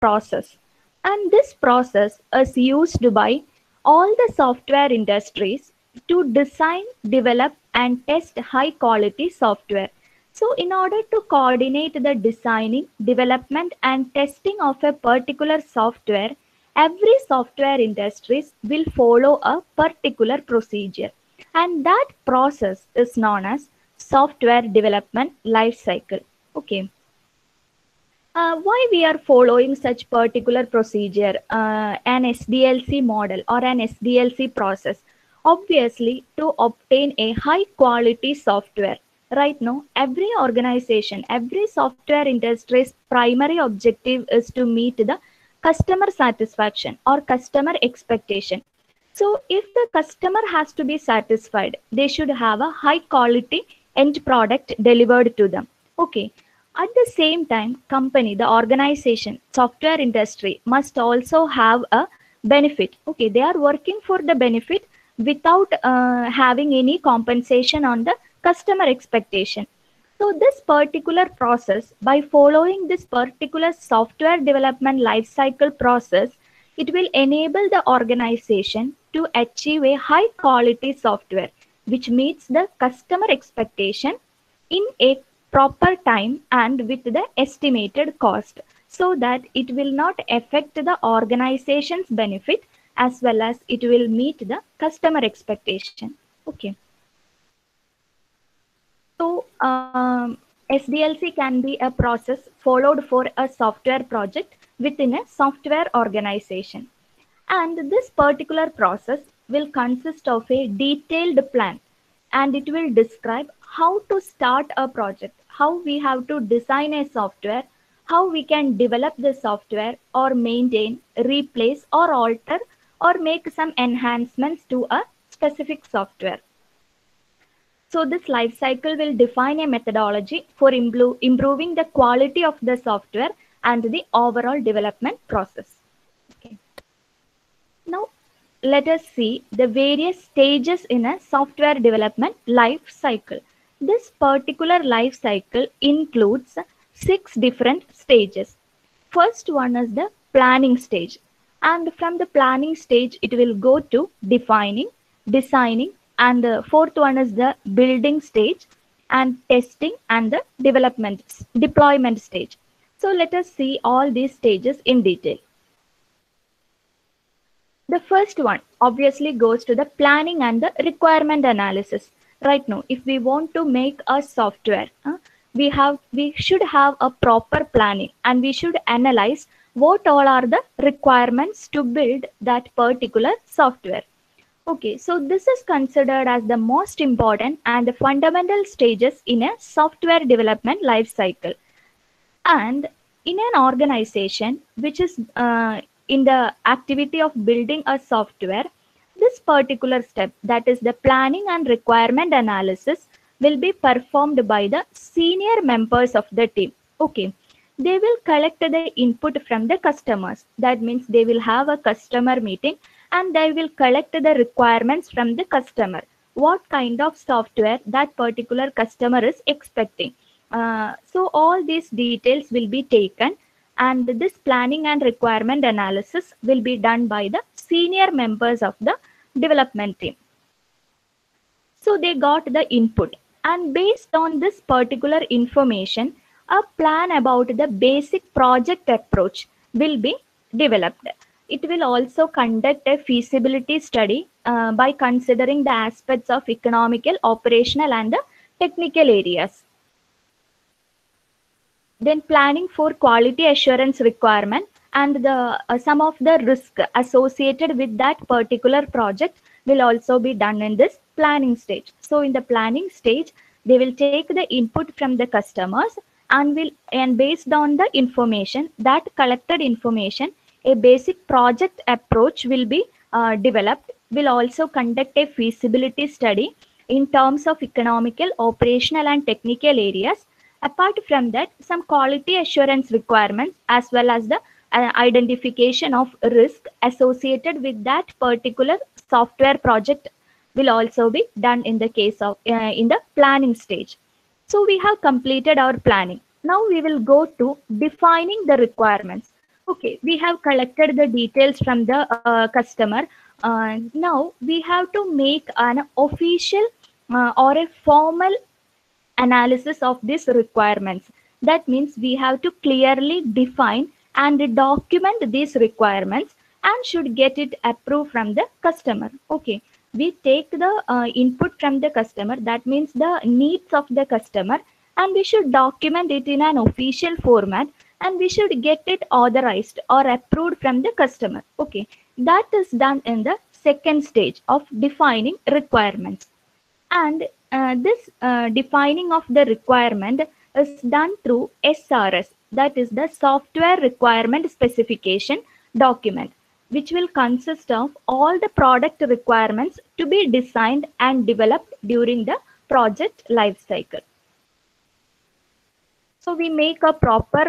process. And this process is used by all the software industries to design, develop, and test high quality software. So, in order to coordinate the designing, development, and testing of a particular software, every software industries will follow a particular procedure, and that process is known as software development life cycle. Okay. Why we are following such particular procedure, an SDLC model or an SDLC process? Obviously, to obtain a high quality software. Right now, every organization, every software industry's primary objective is to meet the customer satisfaction or customer expectation. So, if the customer has to be satisfied, they should have a high quality end product delivered to them. Okay. At the same time, company, the organization, software industry must also have a benefit. Okay, they are working for the benefit without having any compensation on the customer expectation. So this particular process, by following this particular software development lifecycle process, it will enable the organization to achieve a high quality software which meets the customer expectation in a proper time and with the estimated cost, so that it will not affect the organization's benefit as well as it will meet the customer expectation. Okay. So SDLC can be a process followed for a software project within a software organization. And this particular process will consist of a detailed plan, and it will describe how to start a project, how we have to design a software, how we can develop the software or maintain, replace or alter or make some enhancements to a specific software. So this life cycle will define a methodology for improving the quality of the software and the overall development process. Okay. Now, let us see the various stages in a software development life cycle. This particular life cycle includes 6 different stages. First one is the planning stage. And from the planning stage, it will go to defining, designing, and the fourth one is the building stage, and testing, and the deployment stage. So let us see all these stages in detail. The first one obviously goes to the planning and the requirement analysis. Right now, if we want to make a software, we should have a proper planning, and we should analyze what all are the requirements to build that particular software. Okay, so this is considered as the most important and the fundamental stages in a software development life cycle. And in an organization which is in the activity of building a software, this particular step, that is the planning and requirement analysis, will be performed by the senior members of the team. Okay, they will collect the input from the customers. That means they will have a customer meeting and they will collect the requirements from the customer. What kind of software that particular customer is expecting. So all these details will be taken, and this planning and requirement analysis will be done by the senior members of the development team. So they got the input, and based on this particular information, a plan about the basic project approach will be developed. It will also conduct a feasibility study by considering the aspects of economical, operational, and the technical areas. Then planning for quality assurance requirement and the some of the risk associated with that particular project will also be done in this planning stage. So in the planning stage, they will take the input from the customers and based on the information, that collected information, a basic project approach will be developed. Will also conduct a feasibility study in terms of economical, operational, and technical areas. Apart from that, some quality assurance requirements as well as the identification of risk associated with that particular software project will also be done in the case of in the planning stage. So we have completed our planning. Now we will go to defining the requirements. Okay, we have collected the details from the customer. Now we have to make an official or a formal analysis of these requirements. That means we have to clearly define and document these requirements and should get it approved from the customer. Okay, we take the input from the customer, that means the needs of the customer, and we should document it in an official format, and we should get it authorized or approved from the customer. Okay, that is done in the second stage of defining requirements. And this defining of the requirement is done through SRS, that is the software requirement specification document, which will consist of all the product requirements to be designed and developed during the project life cycle. So we make a proper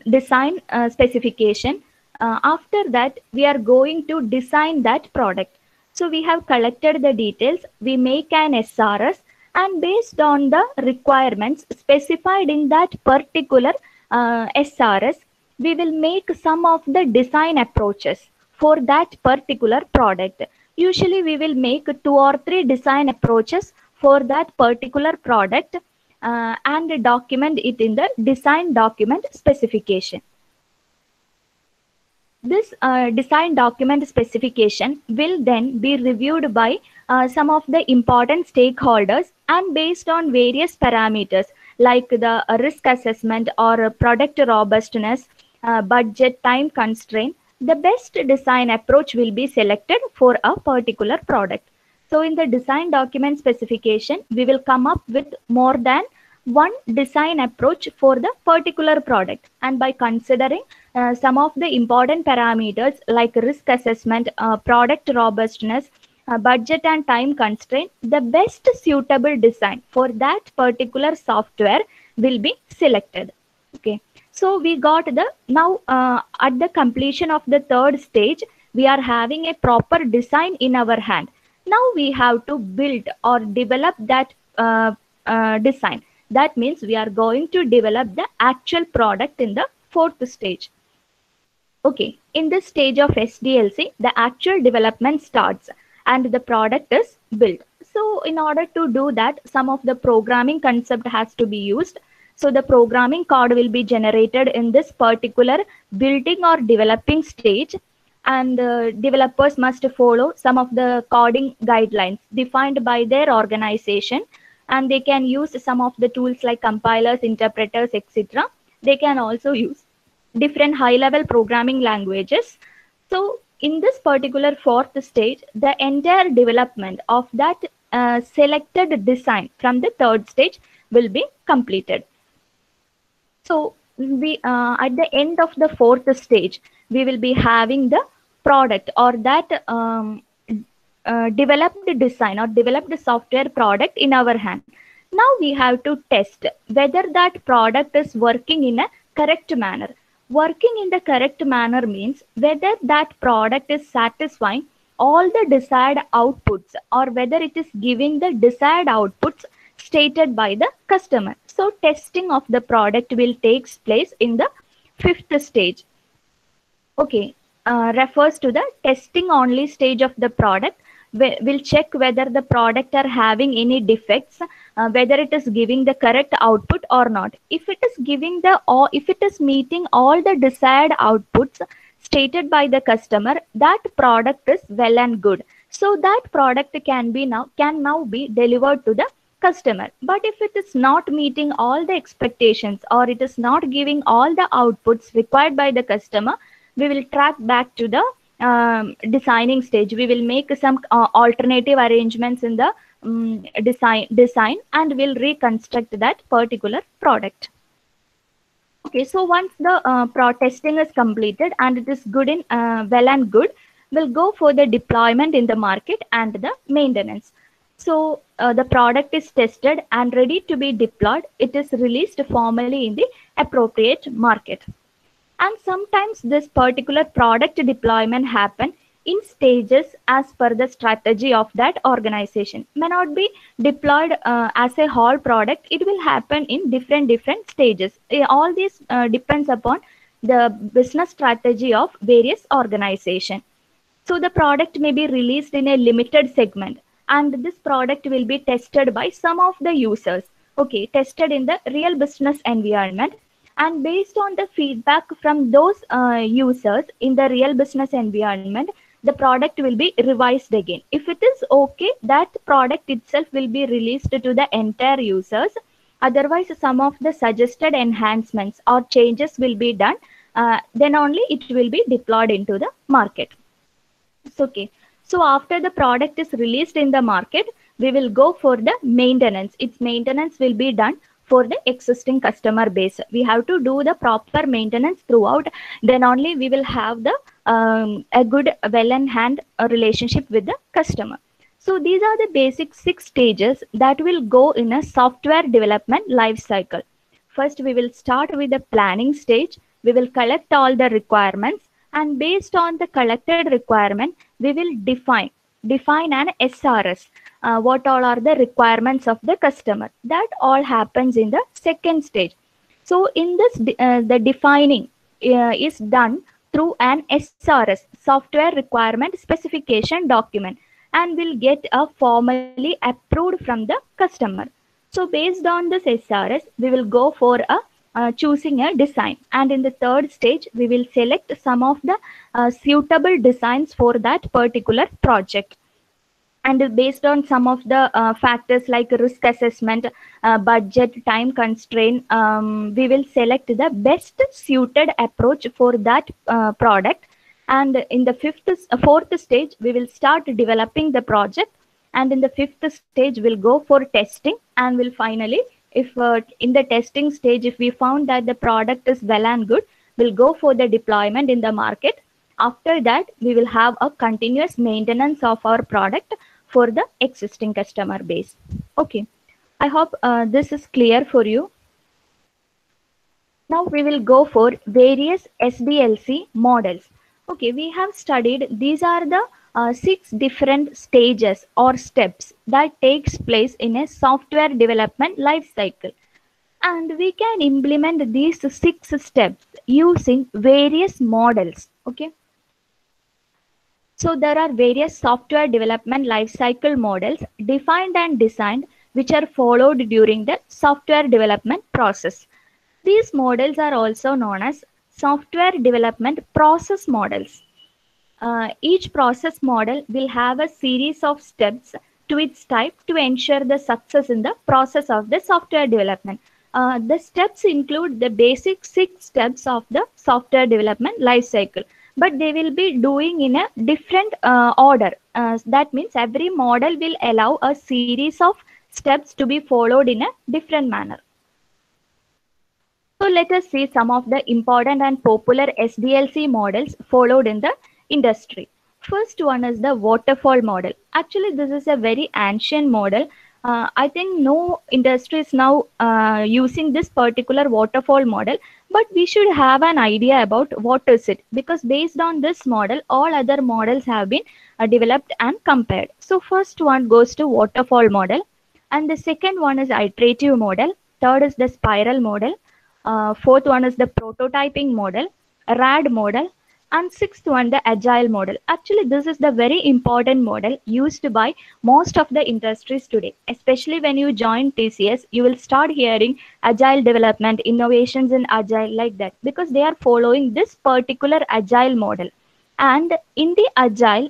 design specification. After that, we are going to design that product. So we have collected the details, we make an SRS, and based on the requirements specified in that particular SRS, we will make some of the design approaches for that particular product. Usually we will make 2 or 3 design approaches for that particular product and document it in the design document specification. This design document specification will then be reviewed by some of the important stakeholders, and based on various parameters like the risk assessment or product robustness, budget, time constraint, the best design approach will be selected for a particular product. So in the design document specification, we will come up with more than one design approach for the particular product, and by considering some of the important parameters like risk assessment, product robustness, budget and time constraint, the best suitable design for that particular software will be selected. Okay, so we got the now at the completion of the third stage, we are having a proper design in our hand. Now we have to build or develop that design. That means we are going to develop the actual product in the fourth stage. Okay, in this stage of SDLC, the actual development starts and the product is built. So in order to do that, some of the programming concept has to be used. So the programming code will be generated in this particular building or developing stage, and developers must follow some of the coding guidelines defined by their organization, and they can use some of the tools like compilers, interpreters, etc. They can also use different high-level programming languages. So in this particular fourth stage, the entire development of that selected design from the third stage will be completed. So we at the end of the fourth stage, we will be having the product or that developed design or developed software product in our hand. Now we have to test whether that product is working in a correct manner. Working in the correct manner means whether that product is satisfying all the desired outputs or whether it is giving the desired outputs stated by the customer. So testing of the product will take place in the fifth stage. Okay, refers to the testing only stage of the product. We'll check whether the product are having any defects, whether it is giving the correct output or not. If it is giving the, or if it is meeting all the desired outputs stated by the customer, that product is well and good. So that product can now be delivered to the customer. But if it is not meeting all the expectations or it is not giving all the outputs required by the customer, we will track back to the designing stage. We will make some alternative arrangements in the design and will reconstruct that particular product. Okay, so once the testing is completed and it is good in well and good, we'll go for the deployment in the market and the maintenance. So the product is tested and ready to be deployed. It is released formally in the appropriate market. And sometimes this particular product deployment happen in stages as per the strategy of that organization. May not be deployed as a whole product. It will happen in different stages. All this depends upon the business strategy of various organizations. So the product may be released in a limited segment, and this product will be tested by some of the users. Okay, tested in the real business environment, and based on the feedback from those users in the real business environment, the product will be revised again. If it is okay, that product itself will be released to the entire users. Otherwise, some of the suggested enhancements or changes will be done. Then only it will be deployed into the market. It's okay. So after the product is released in the market, we will go for the maintenance. Its maintenance will be done for the existing customer base. We have to do the proper maintenance throughout. Then only we will have the a good, well in hand relationship with the customer. So these are the basic 6 stages that will go in a software development life cycle. First, we will start with the planning stage. We will collect all the requirements, and based on the collected requirement, we will define an SRS. What all are the requirements of the customer? That all happens in the second stage. So in this, the defining is done through an SRS, software requirement specification document, and will get a formally approved from the customer. So based on this SRS, we will go for a choosing a design, and in the third stage we will select some of the suitable designs for that particular project, and based on some of the factors like risk assessment, budget, time constraint, we will select the best suited approach for that product. And in the fourth stage, we will start developing the project, and in the fifth stage we'll go for testing, and will finally, if in the testing stage, if we found that the product is well and good, we'll go for the deployment in the market. After that, we will have a continuous maintenance of our product for the existing customer base. Okay, I hope this is clear for you. Now we will go for various SDLC models. Okay, we have studied, these are the 6 different stages or steps that takes place in a software development life cycle. And we can implement these 6 steps using various models. Okay. So there are various software development lifecycle models defined and designed, which are followed during the software development process. These models are also known as software development process models. Each process model will have a series of steps to its type to ensure the success in the process of the software development. The steps include the basic 6 steps of the software development life cycle, but they will be doing in a different order. That means every model will allow a series of steps to be followed in a different manner. So let us see some of the important and popular SDLC models followed in the industry. First one is the waterfall model. Actually, this is a very ancient model. I think no industry is now using this particular waterfall model, but we should have an idea about what is it, because based on this model, all other models have been developed and compared. So first one goes to waterfall model, and the second one is iterative model. Third is the spiral model. Fourth one is the prototyping model, RAD model, and sixth one, the agile model. Actually, this is the very important model used by most of the industries today. Especially when you join TCS, you will start hearing agile development, innovations in agile, like that, because they are following this particular agile model. And in the agile,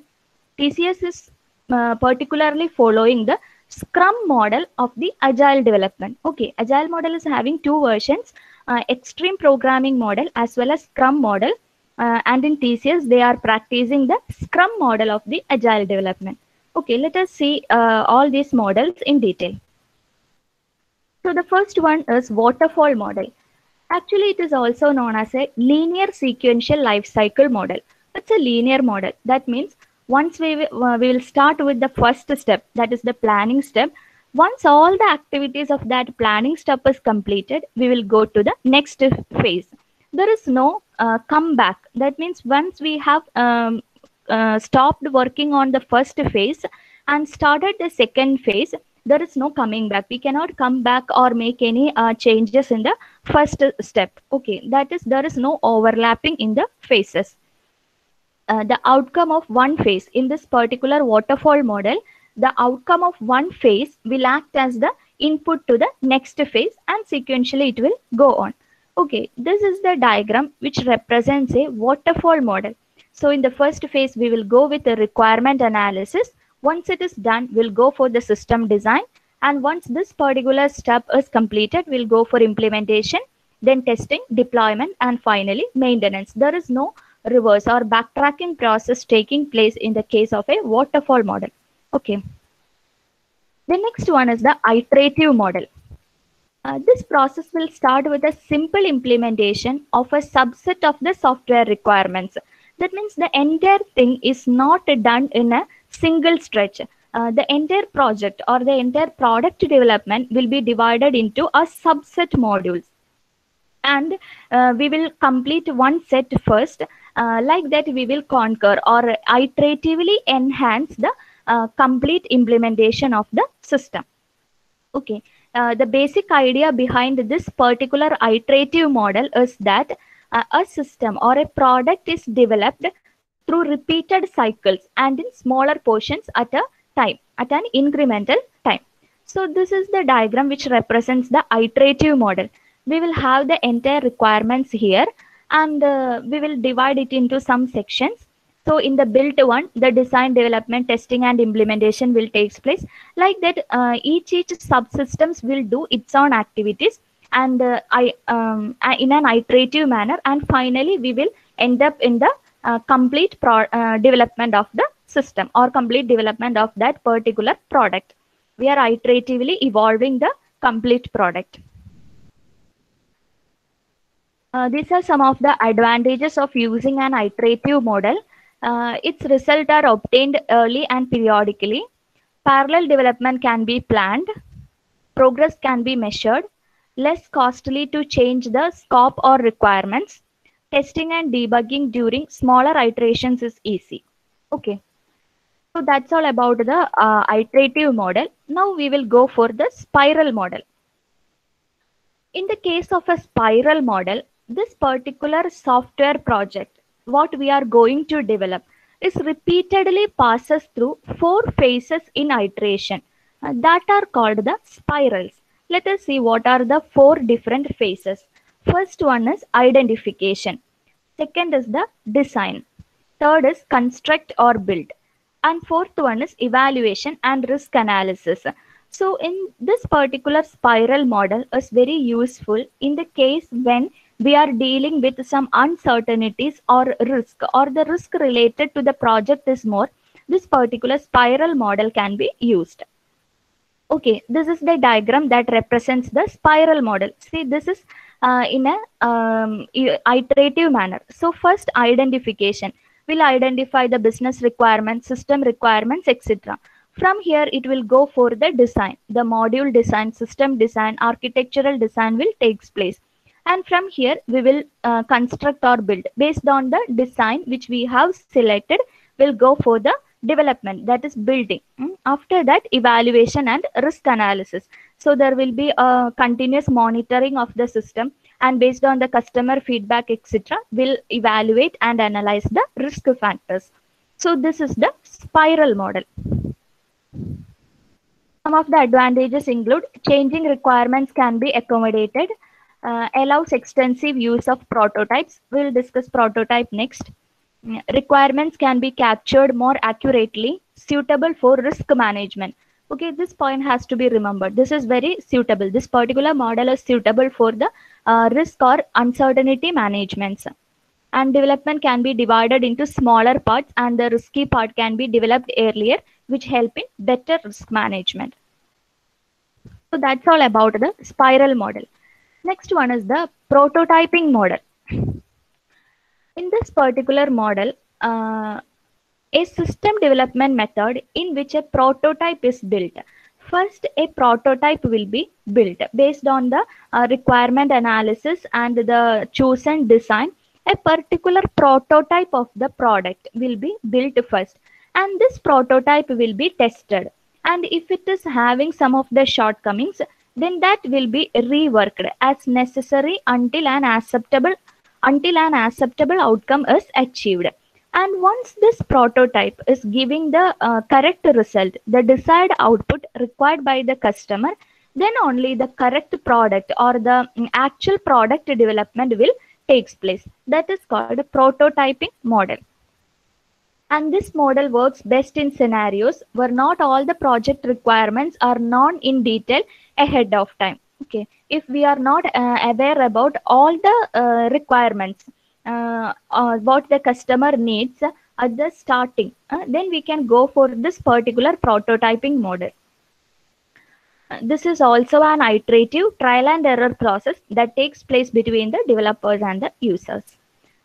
TCS is particularly following the Scrum model of the agile development. Okay, agile model is having 2 versions, extreme programming model as well as Scrum model. And in TCS, they are practicing the Scrum model of the agile development. Okay, let us see all these models in detail. So the first one is waterfall model. Actually, it is also known as a linear sequential life cycle model. It's a linear model. That means once we will start with the first step, that is the planning step. Once all the activities of that planning step is completed, we will go to the next phase. There is no comeback. That means once we have stopped working on the first phase and started the second phase, There is no coming back. We cannot come back or make any changes in the first step. Okay, that is, there is no overlapping in the phases. The outcome of one phase in this particular waterfall model, the outcome of one phase will act as the input to the next phase, and sequentially it will go on. Okay, this is the diagram which represents a waterfall model. So in the first phase, we will go with the requirement analysis. Once it is done, we'll go for the system design. And once this particular step is completed, we'll go for implementation, then testing, deployment, and finally maintenance. There is no reverse or backtracking process taking place in the case of a waterfall model. Okay. The next one is the iterative model. This process will start with a simple implementation of a subset of the software requirements. That means the entire thing is not done in a single stretch. The entire project or the entire product development will be divided into a subset modules. And we will complete one set first. Like that, we will conquer or iteratively enhance the complete implementation of the system. Okay. The basic idea behind this particular iterative model is that a system or a product is developed through repeated cycles and in smaller portions at a time, at an incremental time. So this is the diagram which represents the iterative model. We will have the entire requirements here, and we will divide it into some sections. So in the built one, the design, development, testing, and implementation will take place. Like that, each subsystems will do its own activities, and in an iterative manner. And finally, we will end up in the complete development of the system or complete development of that particular product. We are iteratively evolving the complete product. These are some of the advantages of using an iterative model. Its results are obtained early and periodically. Parallel development can be planned. Progress can be measured. Less costly to change the scope or requirements. Testing and debugging during smaller iterations is easy. Okay. So that's all about the iterative model. Now we will go for the spiral model. In the case of a spiral model, this particular software project, what we are going to develop, is repeatedly passes through 4 phases in iteration that are called the spirals. Let us see what are the 4 different phases. First one is identification. Second is the design. Third is construct or build. And fourth one is evaluation and risk analysis. So in this particular spiral model is very useful in the case when we are dealing with some uncertainties or risk, or the risk related to the project is more, this particular spiral model can be used. Okay, this is the diagram that represents the spiral model. See, this is in a iterative manner. So first, identification. We'll identify the business requirements, system requirements, etc. From here, it will go for the design. The module design, system design, architectural design will take place. And from here, we will construct or build. Based on the design which we have selected, we'll go for the development, that is building. After that, evaluation and risk analysis. So there will be a continuous monitoring of the system, and based on the customer feedback, etc., we'll evaluate and analyze the risk factors. So this is the spiral model. Some of the advantages include changing requirements can be accommodated, allows extensive use of prototypes. We'll discuss prototype next. Requirements can be captured more accurately, suitable for risk management. Okay, this point has to be remembered. This is very suitable. This particular model is suitable for the risk or uncertainty managements. And development can be divided into smaller parts, and the risky part can be developed earlier, which help in better risk management. So that's all about the spiral model. Next one is the prototyping model. In this particular model, a system development method in which a prototype is built. First, a prototype will be built based on the requirement analysis and the chosen design. A particular prototype of the product will be built first, and this prototype will be tested. and if it is having some of the shortcomings, then that will be reworked as necessary until an acceptable outcome is achieved. And once this prototype is giving the correct result, the desired output required by the customer, then only the correct product or the actual product development will takes place. That is called a prototyping model. And this model works best in scenarios where not all the project requirements are known in detail ahead of time. Okay, if we are not aware about all the requirements, what the customer needs at the starting, then we can go for this particular prototyping model. This is also an iterative trial and error process that takes place between the developers and the users.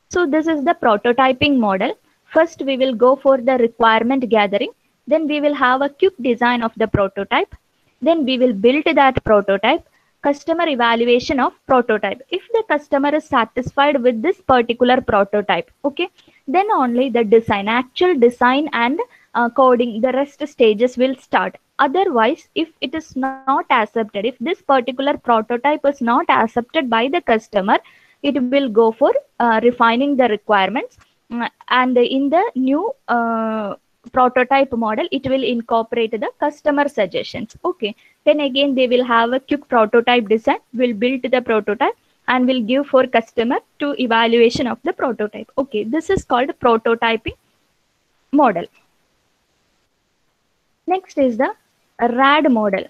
So this is the prototyping model. First, we will go for the requirement gathering. Then we will have a quick design of the prototype. Then we will build that prototype. Customer evaluation of prototype. If the customer is satisfied with this particular prototype, okay, then only the design, actual design and coding, the rest stages will start. Otherwise, if it is not accepted, if this particular prototype is not accepted by the customer, it will go for refining the requirements. And in the new prototype model, it will incorporate the customer suggestions. Okay, then again they will have a quick prototype design, will build the prototype and will give for customer to evaluation of the prototype. Okay, this is called prototyping model. Next is the RAD model.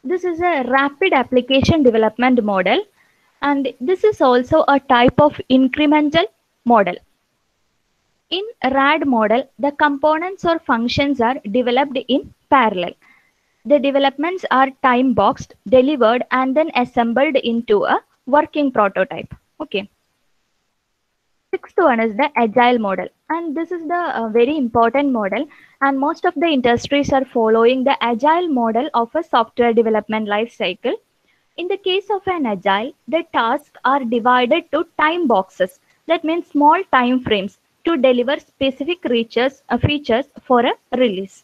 This is a rapid application development model, and this is also a type of incremental model. In RAD model, the components or functions are developed in parallel. The developments are time boxed, delivered, and then assembled into a working prototype. Okay. Sixth one is the agile model, and this is the very important model, and most of the industries are following the agile model of a software development life cycle. In the case of an agile, the tasks are divided to time boxes, that means small time frames, to deliver specific features for a release.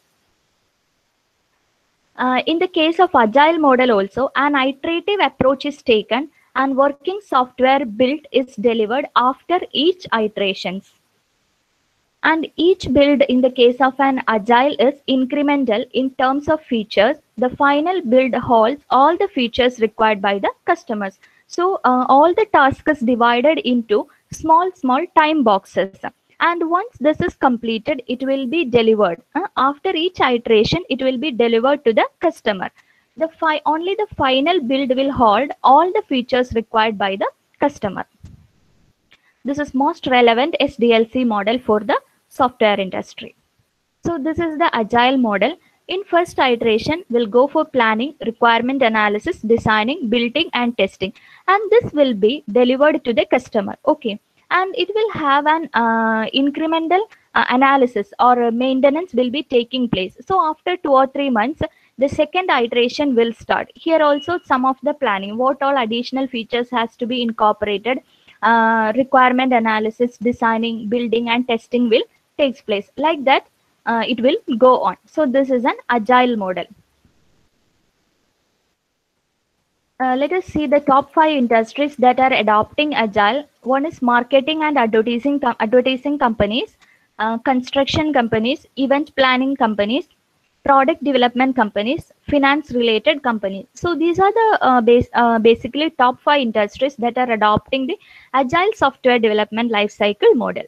In the case of agile model also, an iterative approach is taken and working software built is delivered after each iterations. And each build in the case of an agile is incremental in terms of features. The final build holds all the features required by the customers. So all the tasks is divided into small time boxes. And once this is completed, it will be delivered. After each iteration, it will be delivered to the customer. Only the final build will hold all the features required by the customer. This is most relevant SDLC model for the software industry. So this is the agile model. In first iteration, we'll go for planning, requirement analysis, designing, building, and testing. And this will be delivered to the customer. Okay. And it will have an incremental analysis or maintenance will be taking place. So after 2 or 3 months, the second iteration will start. Here also some of the planning, what all additional features has to be incorporated, requirement analysis, designing, building, and testing will takes place. Like that, it will go on. So this is an agile model. Let us see the top 5 industries that are adopting agile. One is marketing and advertising companies, construction companies, event planning companies, product development companies, finance related companies. So these are the basically top 5 industries that are adopting the agile software development lifecycle model.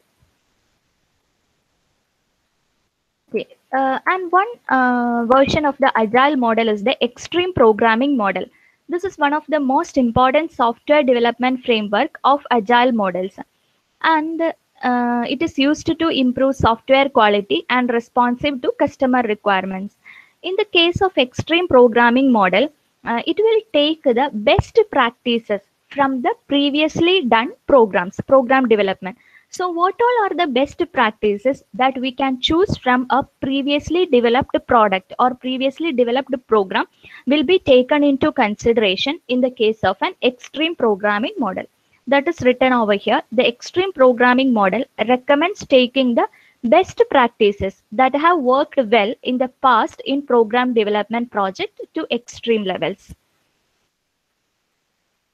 Okay. And one version of the agile model is the extreme programming model. This is one of the most important software development framework of agile models, and it is used to improve software quality and responsive to customer requirements. In the case of extreme programming model, it will take the best practices from the previously done program development. So what all are the best practices that we can choose from a previously developed product or previously developed program will be taken into consideration in the case of an extreme programming model. That is written over here. The extreme programming model recommends taking the best practices that have worked well in the past in program development project to extreme levels.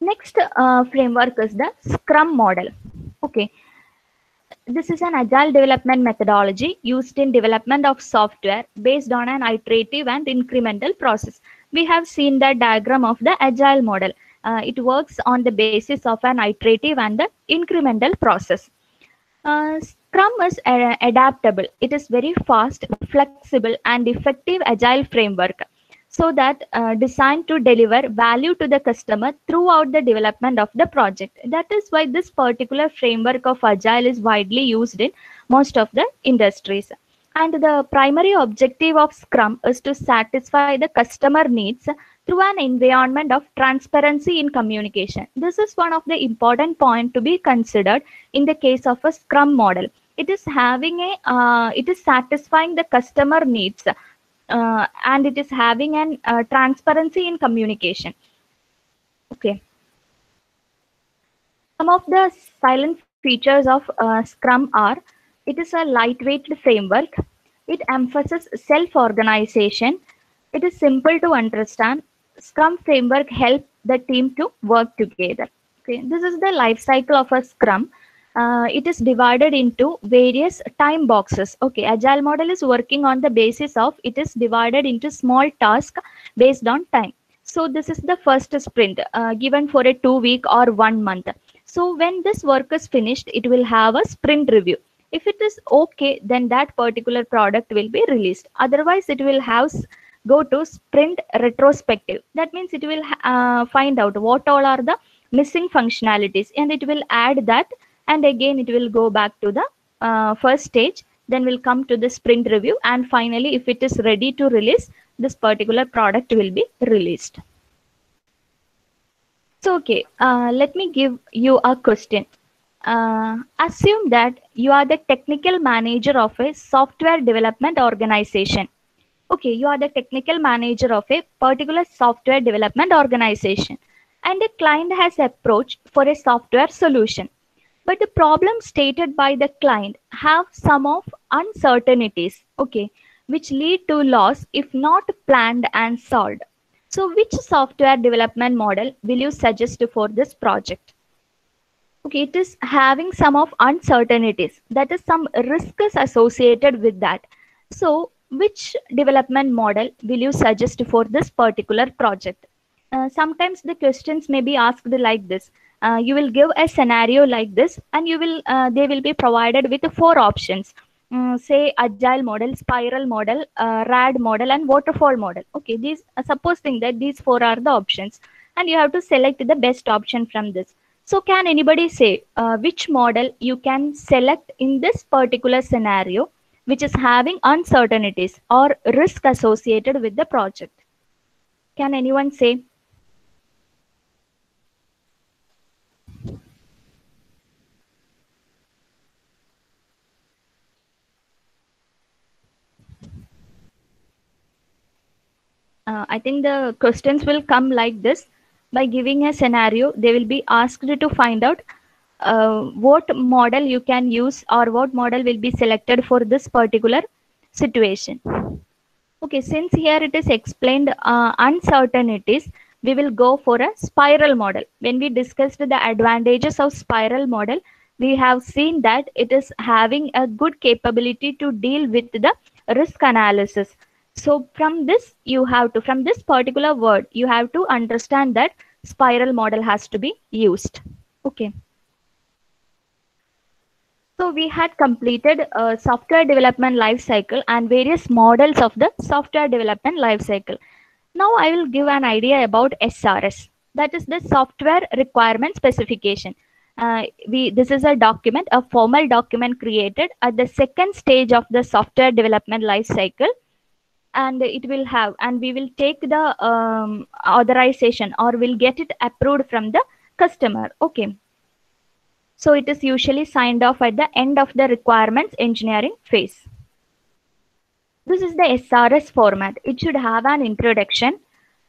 Next framework is the Scrum model. Okay, this is an agile development methodology used in development of software based on an iterative and incremental process. We have seen the diagram of the agile model. It works on the basis of an iterative and the incremental process. Scrum is adaptable. It is very fast, flexible, and effective agile framework, so that designed to deliver value to the customer throughout the development of the project. That is why this particular framework of agile is widely used in most of the industries. And the primary objective of Scrum is to satisfy the customer needs through an environment of transparency in communication. This is one of the important points to be considered in the case of a Scrum model. It is it is satisfying the customer needs, and it is having an transparency in communication. Okay. Some of the silent features of Scrum are: it is a lightweight framework, it emphasizes self-organization, it is simple to understand. Scrum framework help the team to work together. Okay, this is the life cycle of a Scrum. It is divided into various time boxes. Okay, agile model is working on the basis of it is divided into small tasks based on time. So this is the first sprint given for a 2 week or 1 month. So when this work is finished, it will have a sprint review. If it is okay, then that particular product will be released. Otherwise, it will have go to sprint retrospective. That means it will find out what all are the missing functionalities, and it will add that, and again it will go back to the first stage, then will come to the sprint review, and finally if it is ready to release, this particular product will be released. So okay, let me give you a question. Assume that you are the technical manager of a software development organization. Okay, you are the technical manager of a particular software development organization, and a client has approached for a software solution. But the problem stated by the client have some of uncertainties, okay, which lead to loss if not planned and solved. So which software development model will you suggest for this project? Okay, it is having some of uncertainties, that is some risks associated with that. So which development model will you suggest for this particular project? Sometimes the questions may be asked like this. You will give a scenario like this, and you will they will be provided with 4 options. Say agile model, spiral model, rad model, and waterfall model. Okay, these supposing that these 4 are the options, and you have to select the best option from this. So can anybody say which model you can select in this particular scenario, which is having uncertainties or risk associated with the project? Can anyone say? I think the questions will come like this. By giving a scenario, they will be asked to find out what model you can use, or what model will be selected for this particular situation. Okay, since here it is explained uncertainties, we will go for a spiral model. When we discussed the advantages of spiral model, we have seen that it is having a good capability to deal with the risk analysis. So from this, from this particular word, you have to understand that spiral model has to be used. Okay. So we had completed a software development life cycle and various models of the software development life cycle. Now I will give an idea about SRS. That is the software requirement specification. This is a document, a formal document created at the second stage of the software development life cycle, and it will have, and we will take the authorization, or will get it approved from the customer. Okay. So it is usually signed off at the end of the requirements engineering phase. This is the SRS format. It should have an introduction.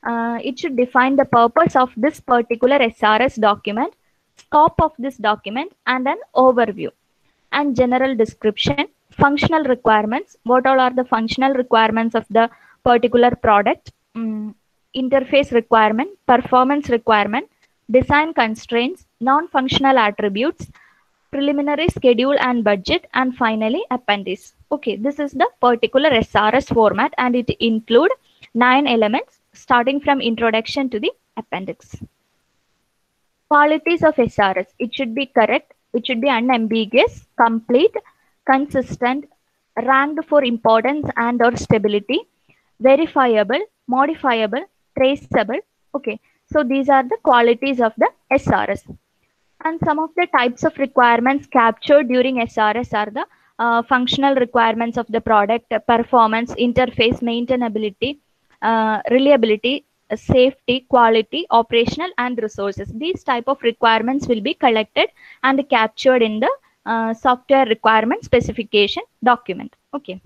It should define the purpose of this particular SRS document, scope of this document, and an overview, and general description, functional requirements. What all are the functional requirements of the particular product? Interface requirement, performance requirement, design constraints, non-functional attributes, preliminary schedule and budget, and finally appendice. Okay, this is the particular SRS format, and it include 9 elements starting from introduction to the appendix. Qualities of SRS: it should be correct, it should be unambiguous, complete, consistent, ranked for importance and or stability, verifiable, modifiable, traceable. Okay, so these are the qualities of the SRS. And some of the types of requirements captured during SRS are the functional requirements of the product, performance, interface, maintainability, reliability, safety, quality, operational, and resources. These type of requirements will be collected and captured in the software requirement specification document. Okay.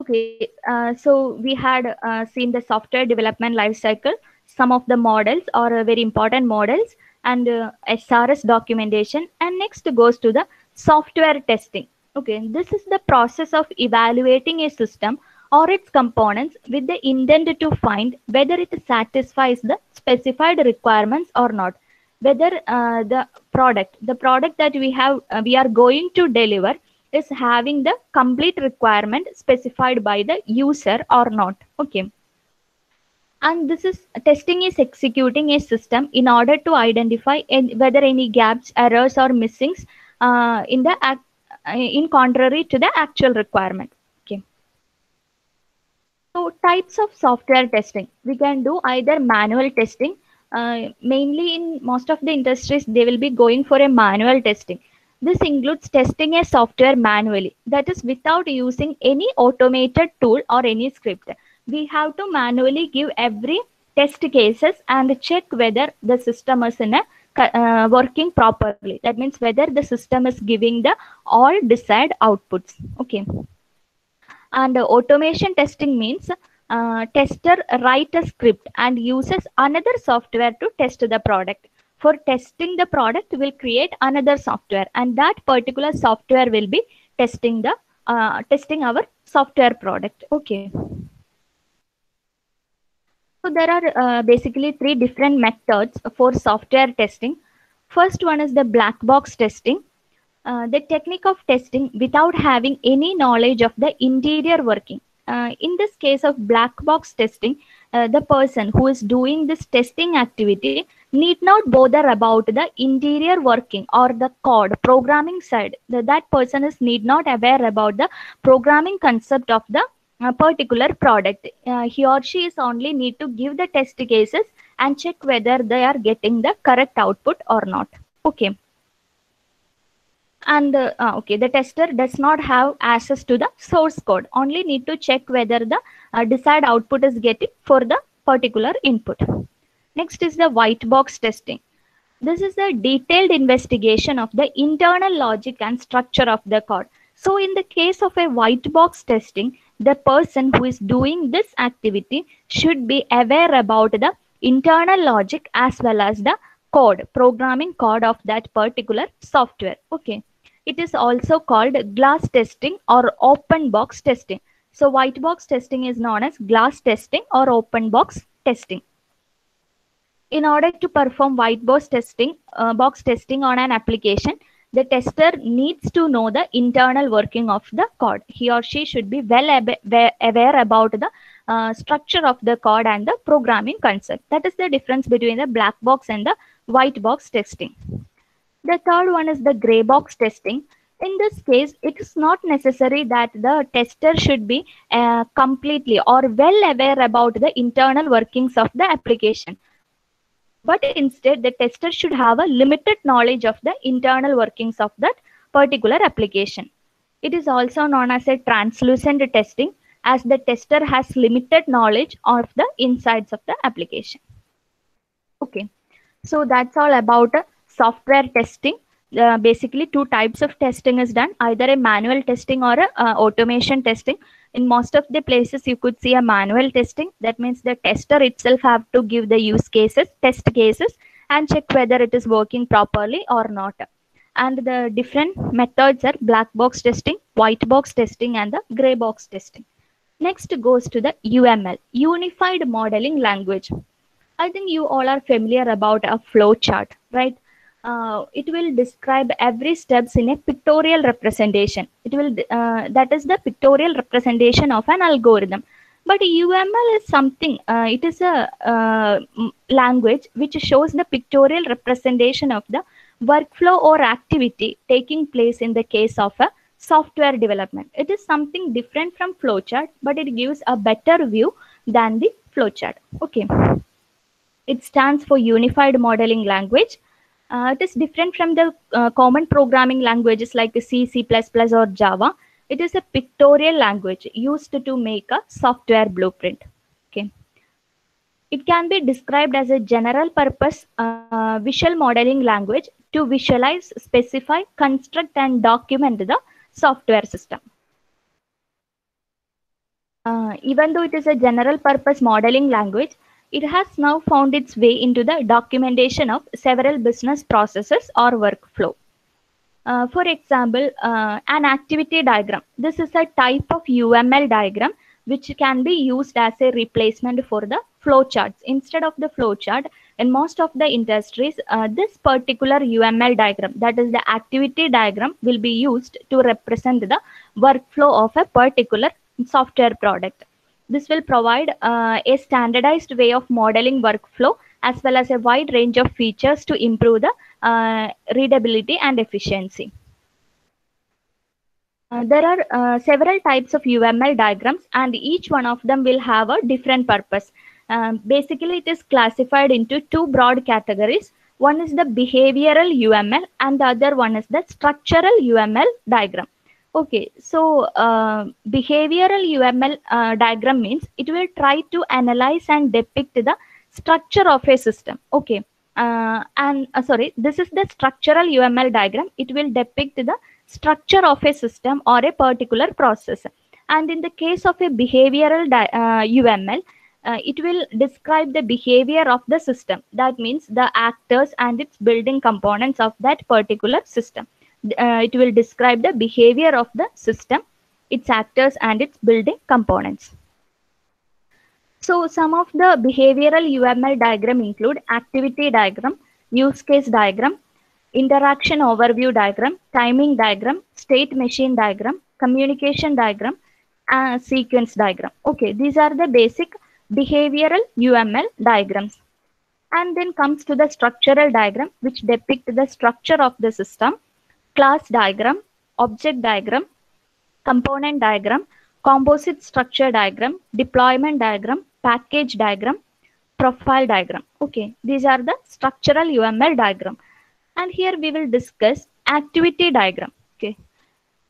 Okay, so we had seen the software development life cycle, some of the models or very important models, and SRS documentation. And next goes to the software testing. Okay, this is the process of evaluating a system or its components with the intent to find whether it satisfies the specified requirements or not, whether the product that we are going to deliver is having the complete requirement specified by the user or not. Okay, and this is testing is executing a system in order to identify whether any gaps, errors, or missings in contrary to the actual requirement. Okay, so types of software testing: we can do either manual testing. Mainly in most of the industries, they will be going for a manual testing. This includes testing a software manually, that is without using any automated tool or any script. We have to manually give every test cases and check whether the system is in a working properly. That means whether the system is giving the all desired outputs. Okay. And automation testing means tester write a script and uses another software to test the product. For testing the product, will create another software, and that particular software will be testing our software product. Okay. So there are basically 3 different methods for software testing. First one is the black box testing. The technique of testing without having any knowledge of the interior working. In this case of black box testing, the person who is doing this testing activity need not bother about the interior working or the code programming side. That person is need not aware about the programming concept of the particular product. He or she is only need to give the test cases and check whether they are getting the correct output or not. Okay. And okay, the tester does not have access to the source code, only need to check whether the desired output is getting for the particular input. Next is the white box testing. This is a detailed investigation of the internal logic and structure of the code. So in the case of a white box testing, the person who is doing this activity should be aware about the internal logic as well as the programming code of that particular software. Okay. It is also called glass testing or open box testing. So white box testing is known as glass testing or open box testing. In order to perform white box testing on an application, the tester needs to know the internal working of the code. He or she should be well aware about the structure of the code and the programming concept. That is the difference between the black box and the white box testing. The third one is the gray box testing. In this case, it is not necessary that the tester should be completely or well aware about the internal workings of the application. But instead, the tester should have a limited knowledge of the internal workings of that particular application. It is also known as a translucent testing, as the tester has limited knowledge of the insides of the application. Okay, so that's all about software testing. Basically 2 types of testing is done, either a manual testing or a automation testing. In most of the places you could see a manual testing. That means the tester itself have to give the test cases and check whether it is working properly or not. And the different methods are black box testing, white box testing, and the gray box testing. Next goes to the UML, Unified Modeling Language. I think you all are familiar about a flow chart, right? It will describe every steps in a pictorial representation. It will that is the pictorial representation of an algorithm. But UML is something. It is a language which shows the pictorial representation of the workflow or activity taking place in the case of a software development. It is something different from flowchart, but it gives a better view than the flowchart. Okay. It stands for Unified Modeling Language. It is different from the common programming languages like C, C++, or Java. It is a pictorial language used to make a software blueprint. Okay. It can be described as a general purpose visual modeling language to visualize, specify, construct, and document the software system. Even though it is a general purpose modeling language, it has now found its way into the documentation of several business processes or workflow. For example, an activity diagram. This is a type of UML diagram which can be used as a replacement for the flowcharts. Instead of the flowchart, in most of the industries, this particular UML diagram, that is the activity diagram, will be used to represent the workflow of a particular software product. This will provide a standardized way of modeling workflow as well as a wide range of features to improve the readability and efficiency. There are several types of UML diagrams, and each one of them will have a different purpose. Basically, it is classified into two broad categories. One is the behavioral UML and the other one is the structural UML diagram. Okay, so behavioral UML diagram means it will try to analyze and depict the structure of a system. Okay, this is the structural UML diagram. It will depict the structure of a system or a particular process. And in the case of a behavioral UML, it will describe the behavior of the system. That means the actors and its building components of that particular system. It will describe the behavior of the system, its actors, and its building components. So some of the behavioral UML diagram include activity diagram, use case diagram, interaction overview diagram, timing diagram, state machine diagram, communication diagram, and sequence diagram. Okay, these are the basic behavioral UML diagrams. And then comes to the structural diagram, which depict the structure of the system, class diagram, object diagram, component diagram, composite structure diagram, deployment diagram, package diagram, profile diagram. Okay, these are the structural UML diagram. And here we will discuss activity diagram. Okay,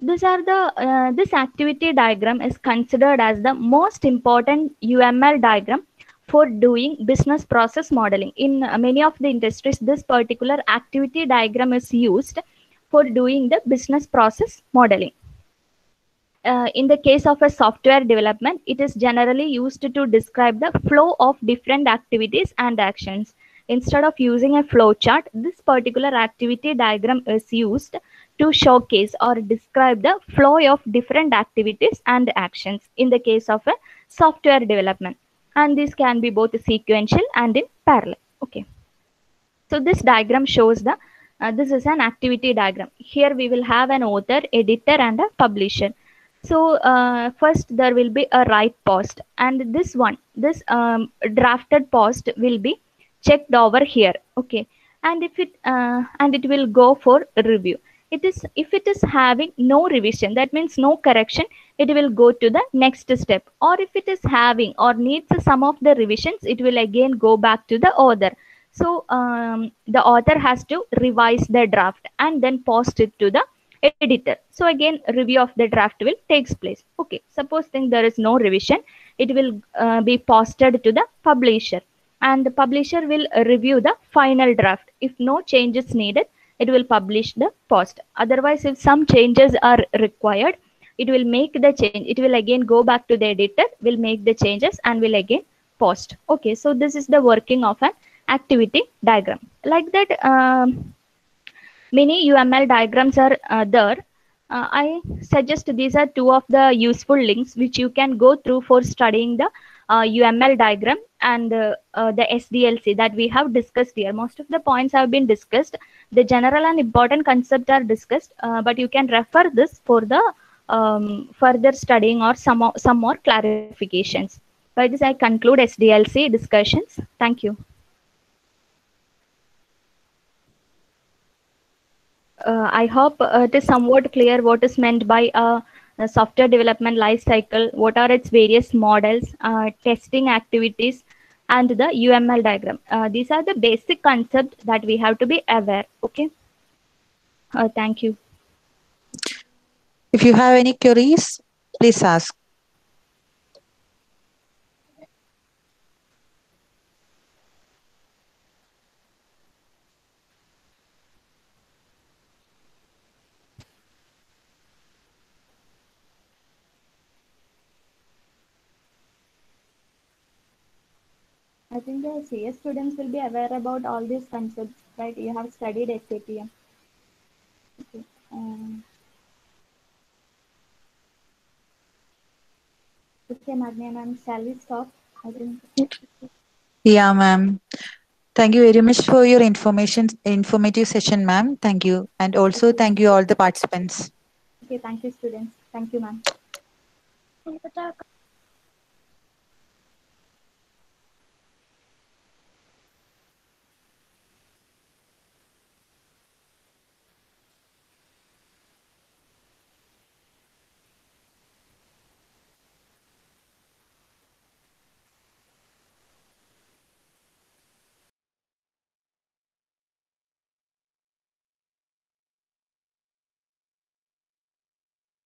these are the this activity diagram is considered as the most important UML diagram for doing business process modeling. In many of the industries, this particular activity diagram is used for doing the business process modeling. In the case of a software development, it is generally used to describe the flow of different activities and actions. Instead of using a flow chart, this particular activity diagram is used to showcase or describe the flow of different activities and actions in the case of a software development. And this can be both sequential and in parallel. Okay. So this diagram shows the this is an activity diagram. Here we will have an author, editor, and a publisher. So first there will be a write post, and this drafted post will be checked over here. Okay, and if it will go for review. If it is having no revision, that means no correction, it will go to the next step. Or if it is having or needs some of the revisions, it will again go back to the author. So the author has to revise the draft and then post it to the editor. So again, review of the draft will takes place. Okay, suppose then there is no revision, it will be posted to the publisher, and the publisher will review the final draft. If no changes needed, it will publish the post. Otherwise, if some changes are required, it will make the change. It will again go back to the editor, will make the changes, and will again post. Okay, so this is the working of an activity diagram. Like that, many UML diagrams are there. I suggest these are two of the useful links which you can go through for studying the UML diagram and the SDLC that we have discussed here. Most of the points have been discussed. The general and important concepts are discussed, but you can refer this for the further studying or some more clarifications. By this, I conclude SDLC discussions. Thank you. I hope it is somewhat clear what is meant by a software development life cycle, what are its various models, testing activities, and the UML diagram. These are the basic concepts that we have to be aware. Okay. Thank you. If you have any queries, please ask. I think the CS students will be aware about all these concepts, right? You have studied SAPM. Okay. Okay, Madhya ma'am, shall we stop? I think. Yeah, ma'am. Thank you very much for your informative session, ma'am. Thank you. And also Okay, thank you all the participants. okay, thank you, students. Thank you, ma'am.